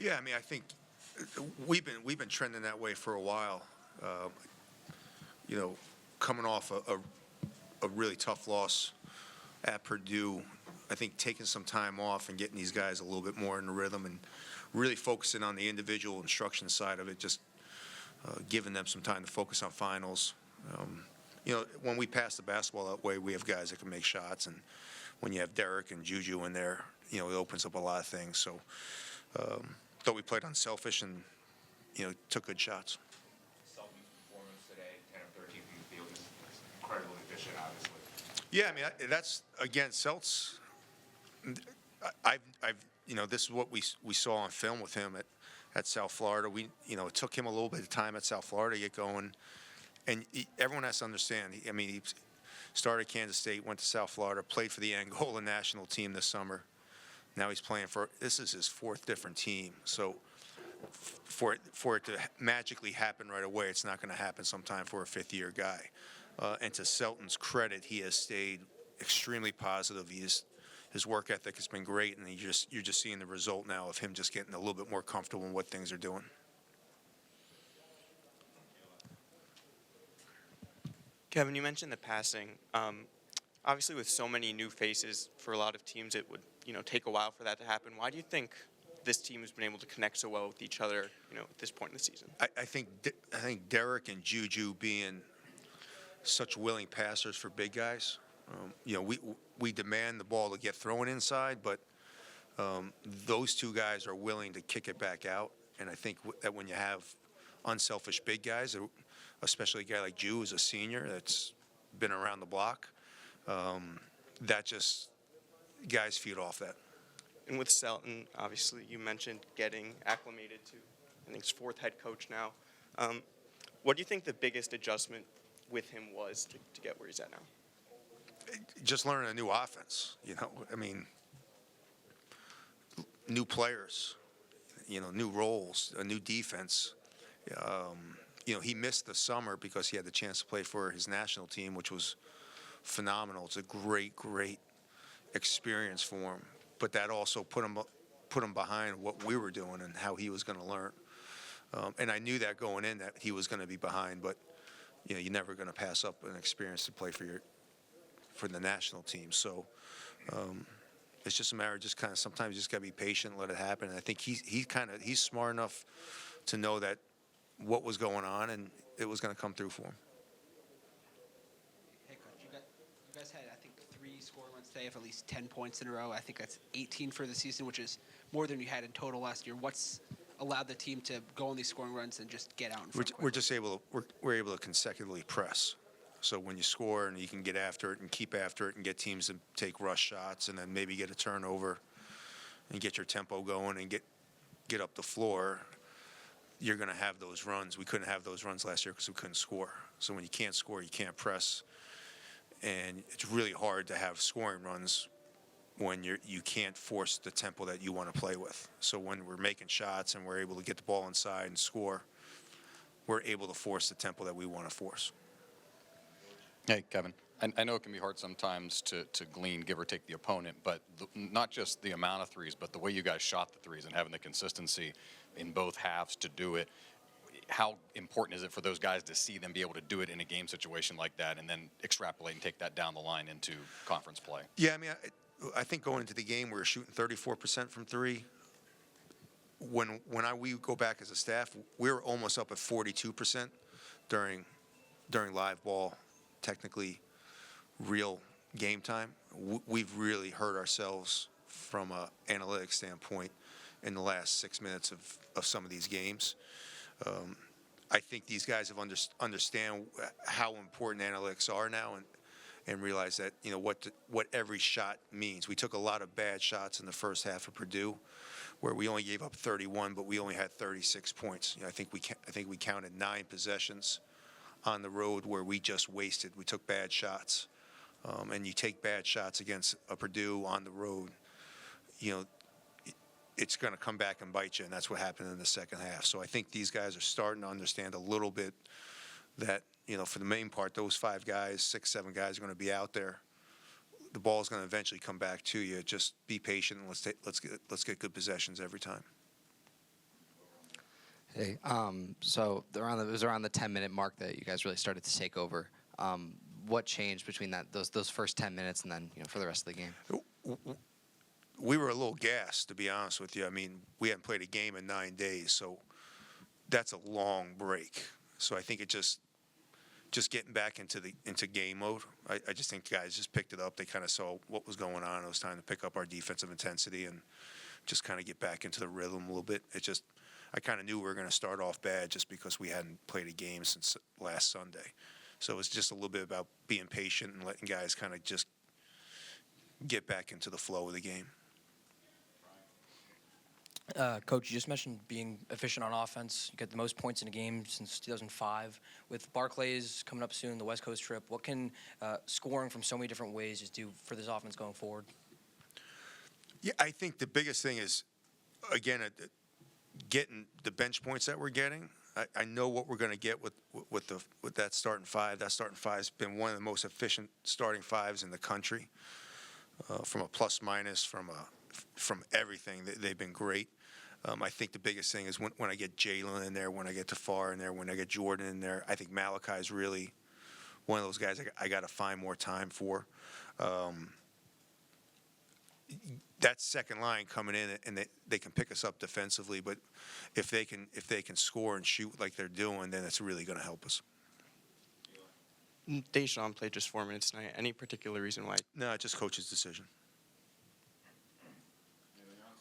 Yeah, I mean, I think we've been trending that way for a while. Uh, Coming off a really tough loss at Purdue, I think taking some time off and getting these guys a little bit more in the rhythm and really focusing on the individual instruction side of it, just giving them some time to focus on finals. When we pass the basketball that way, we have guys that can make shots, and when you have Derek and Juju in there, it opens up a lot of things. So, thought we played unselfish and, took good shots. Selton's performance today, 10 of 13 from the field, is incredibly efficient, obviously. Yeah, I mean, that's, again, Seltz, this is what we saw on film with him at South Florida. It took him a little bit of time at South Florida to get going. And everyone has to understand, he started Kansas State, went to South Florida, played for the Angola national team this summer. Now he's playing this is his fourth different team. So for it to magically happen right away, it's not going to happen sometime for a fifth-year guy. And to Selton's credit, he has stayed extremely positive. His work ethic has been great, and you're just seeing the result now of him just getting a little bit more comfortable in what things are doing. Kevin, you mentioned the passing. Obviously, with so many new faces for a lot of teams, it would take a while for that to happen. Why do you think this team has been able to connect so well with each other at this point in the season? I think Derek and Juju being such willing passers for big guys. We demand the ball to get thrown inside, but those two guys are willing to kick it back out. And I think that when you have unselfish big guys, especially a guy like Ju, who's a senior that's been around the block, that just guys feed off that. And with Selton, obviously, you mentioned getting acclimated to, I think, his fourth head coach now. What do you think the biggest adjustment with him was to get where he's at now? Just learning a new offense, new players, new roles, a new defense. He missed the summer because he had the chance to play for his national team, which was phenomenal. It's a great, great experience for him. But that also put him behind what we were doing and how he was going to learn. And I knew that going in that he was going to be behind, but you're never going to pass up an experience to play for the national team. So it's just a matter of just kind of sometimes you just got to be patient and let it happen. And I think he's smart enough to know that what was going on and it was going to come through for him. Hey, Coach, you guys had, I think, 3 score runs today of at least 10 points in a row. I think that's 18 for the season, which is more than you had in total last year. What's allowed the team to go on these scoring runs and just get out in front? We're able to consecutively press. So when you score and you can get after it and keep after it and get teams to take rush shots and then maybe get a turnover and get your tempo going and get up the floor, you're going to have those runs. We couldn't have those runs last year because we couldn't score. So when you can't score, you can't press. And it's really hard to have scoring runs when you can't force the tempo that you want to play with. So when we're making shots and we're able to get the ball inside and score, we're able to force the tempo that we want to force. Hey, Kevin. I know it can be hard sometimes to glean, give or take the opponent, but not just the amount of threes, but the way you guys shot the threes and having the consistency in both halves to do it. How important is it for those guys to see them be able to do it in a game situation like that and then extrapolate and take that down the line into conference play? Yeah, I think going into the game, we were shooting 34% from three. When we go back as a staff, we were almost up at 42% during live ball, technically real game time. We've really hurt ourselves from an analytics standpoint in the last 6 minutes of some of these games. I think these guys have understand how important analytics are now and realize that what every shot means. We took a lot of bad shots in the first half of Purdue, where we only gave up 31, but we only had 36 points. I think we counted 9 possessions on the road where we just wasted. We took bad shots, and you take bad shots against a Purdue on the road, it's going to come back and bite you, and that's what happened in the second half. So I think these guys are starting to understand a little bit that, for the main part, those 5 guys, 6, 7 guys are going to be out there. The ball is going to eventually come back to you. Just be patient and let's get good possessions every time. Hey, so it was around the 10-minute mark that you guys really started to take over. What changed between those first 10 minutes and then for the rest of the game? We were a little gassed, to be honest with you. I mean, we hadn't played a game in 9 days, so that's a long break. So I think it just getting back into game mode. I just think guys just picked it up. They kind of saw what was going on. It was time to pick up our defensive intensity and just kind of get back into the rhythm a little bit. I kind of knew we were going to start off bad just because we hadn't played a game since last Sunday. So it was just a little bit about being patient and letting guys kind of just get back into the flow of the game. Coach, you just mentioned being efficient on offense. You get the most points in a game since 2005. With Barclays coming up soon, the West Coast trip, what can scoring from so many different ways just do for this offense going forward? Yeah, I think the biggest thing is, again, getting the bench points that we're getting. I know what we're going to get with that starting five. That starting five's been one of the most efficient starting fives in the country, from a plus minus, from everything. They've been great. I think the biggest thing is when I get Jalen in there, when I get Tafar in there, when I get Jordan in there. I think Malachi is really one of those guys I got to find more time for. That second line coming in, and they can pick us up defensively, but if they can score and shoot like they're doing, then it's really going to help us. Deshaun played just 4 minutes tonight. Any particular reason why? No, just coach's decision.